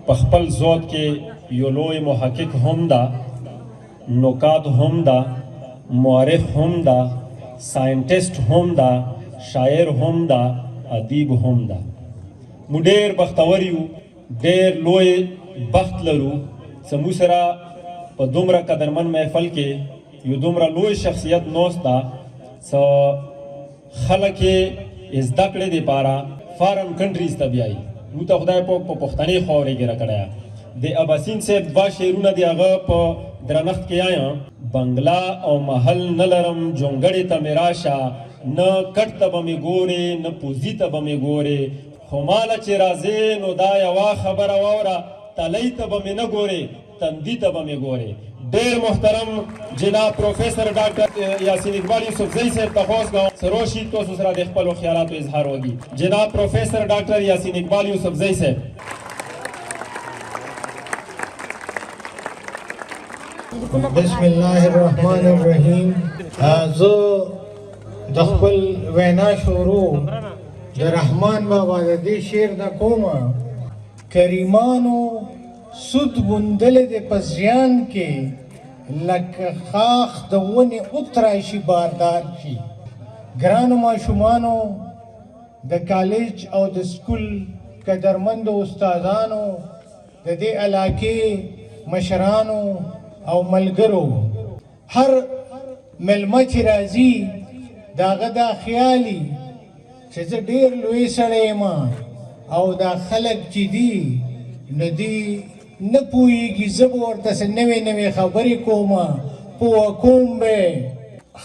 په خپل ذات کې یو لوی محقق هم ده، نقاد هم ده، مورخ هم ده، ساینټیسټ هم ده، شاعر هم ده، ادیب هم ده. موږ ډېر بختور یو، ډېر لوی بخت لرو چې موږ سره په دومره قدرمن محفل کې یو دومره لوی شخصیت ناست ده چې خلک یې زده کړې دپاره فارن کنټریز ته بیایي. موږ ته خدای پاک په پښتنې خاورې کې راکړی. د اباسین صاحب دوه شعرونه د هغه په درنښت کې وایم: بنګلا او محل نه لرم جونګړې ته مې راشه، نه کټ ته به مې ګورې نه پوزي ته به مې ګورې، خو ماله چې راځې نو دا یوه خبره واوره، تلی ته به مې نه ګورې تندي ته به مې ګورې. ډېر محترم جناب پروفیسر ډاکټر یاسین اقبال یوسفزئی صاحب ته خواست کوم چې راشي تاسو سره د خپلو خیالاتو اظهار وکړي. جناب پروفیسر ډاکټر یاسین اقبال یوسفزئی صاحب. بسم الله الرحمن الرحیم. زه د خپل وینا شروع د رحمان بابا د دې شعر نه کوم: کریمانو سود موندلې د په زیان کې، لکه خاخ د ونې اتراشي باردار شي. ګرانو ماشومانو، د کالج او د سکول قدرمندو استادانو، د دې علاقې مشرانو او ملګرو، هر ملمه چې راځي د هغه دا خیالي چې زه ډېر لوی سړی یم او دا خلک چې دي نو دي نه پوهېږي. زه به ورته نوې نوې خبرې کوم، پوه کوم به،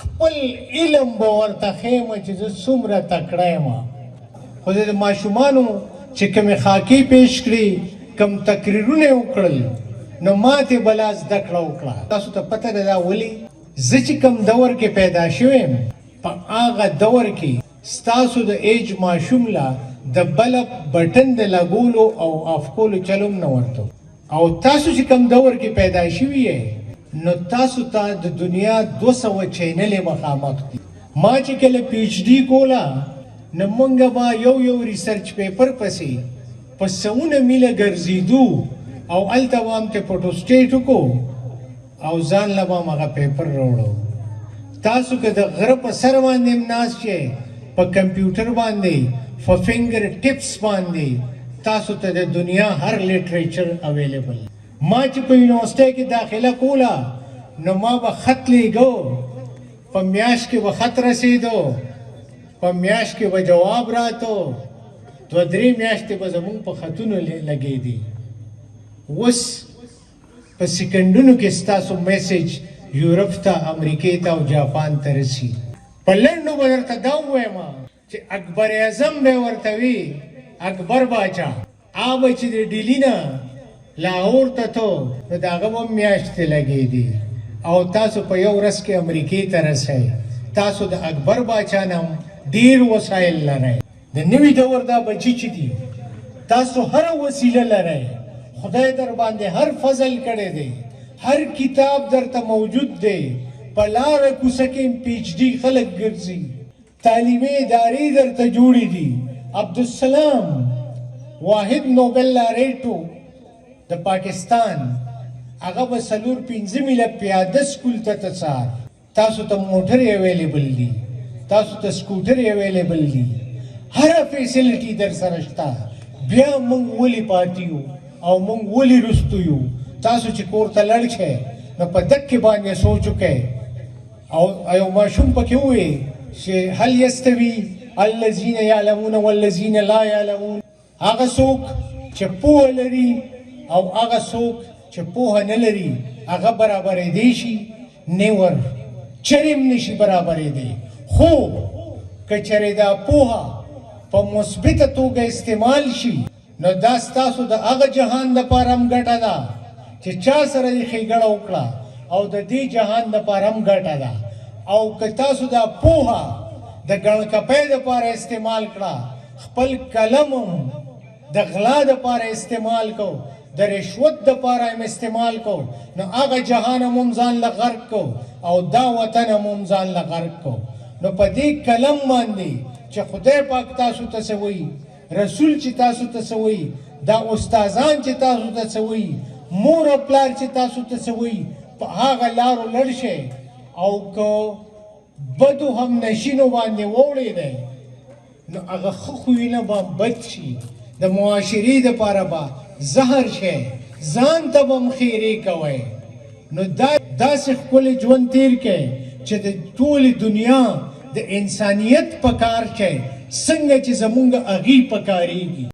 خپل علم به ورته ښیم چې زه څومره تکړه یم. خو د ماشومانو چې کومې خاکې پیش کړي، کوم تقریرونه یې وکړل، نو ماتې بلا زده کړه وکړه. تاسو ته پته ده دا ولې؟ زه چې کوم دور کې پیدا شوی یم، په هغه دور کې ستاسو د ایج ماشوم له د بلب بټن د لګولو او آف کولو چلوم نه ورته. او تاسو چې کوم دور کې پیدا شوي یې، نو تاسو ته د دنیا 200 چینلې مخامخ دي. ما چې کله پی ایچ ډي کوله، نو موږ به یو ریسرچ پیپر پسې په سوونه میله ګرځېدو او هلته به هم ته فوټوسټیټ وکړو او ځان له به هم هغه پیپر راوړو. تاسو که د غره په سر باندې هم ناست یې، په کمپیوټر باندې، په فنګر ټپس باندې تاسو ته د دنیا هر لیټریچر اویلیبل. ما چې په یونیورسټۍ کې داخله کوله، نو ما به خط لیږو، په میاشت کې به خط رسېدو، په میاشت کې به جواب راتو، 2-3 میاشتې به زمونږ په خطونو لګېدي. اوس په سکندونو کې ستاسو میسیج یورپ ته، امریکې ته او جاپان ته رسي. په لنډو به درته دا ووایم چې اکبر اعظم به ورته وي اکبر باچا، هغه چې د ډیلي نه لاهور ته تو، نو د هغه به میاشتې لګېدي او تاسو په یو ورځ کې امریکې ته رسئ. تاسو د اکبر باچا نه ډېر وسایل لرئ. د نوي دور دا بچي چې دي، تاسو هر وسیله لرئ. خدای در باندې هر فضل کړی دی، هر کتاب درته موجود دی. په لاره کوڅه کې پی ایچ ډي خلک ګرځي، تعلیمي ادارې درته جوړې دي. عبدالسلام واحد نوبل لاریټو د پاکستان، هغه به 4-5 میله پیاده سکول ته تڅار. تاسو ته موټرې اویلیبل دي، تاسو ته سکوټرې اویلیبل دي، هره فیسیلیټي در سره شته. بیا موږ ولې پاتې یو او موږ ولې رستو یو؟ تاسو چې کور ته لاړ شئ، نو په دقیق باندې سوچ وکئ او یو ماشوم پکې ووایي چې هل یستوي الذین یعلمون والذین لا یعلمون. هغه څوک چې پوهه لري او هغه څوک چې پوهه نه لري، هغه برابرېدی شي؟ نیور، چرې هم نشي برابرېدی. خو که چېرې دا پوهه په مثبته توګه استعمال شي، نو دا ستاسو د هغه جهان دپاره هم ګټه ده چې چا سره یې ښېګړه وکړه، او د دې جهان دپاره هم ګټه ده. او که تاسو دا پوهه د ګڼکپۍ دپاره استعمال کړه، خپل قلم هم د غلا دپاره استعمال کو، د رشوت دپاره هم استعمال کو، نو هغه جهان هم ځان له غرق کو او دا وطن هم ځان له غرق کو. نو په دې قلم باندې چې خدای پاک تاسو ته څه وایي، رسول چې تاسو ته څه وایي، دا استادان چې تاسو ته څه وایي مور او پلار چې تاسو ته څه وایي په هغه لارو لړ شئ او که بدو هم نشینو باندې ووړی دی نو هغه ښه خویونه به بد شي د معاشرې دپاره به زهر شی ځان ته به هم خیرې کوئ نو داسې ښکلی ژوند تیر کړئ چې د ټولې دنیا د انسانیت په کار کې څنګه چې زمونږ هغې په کارېږي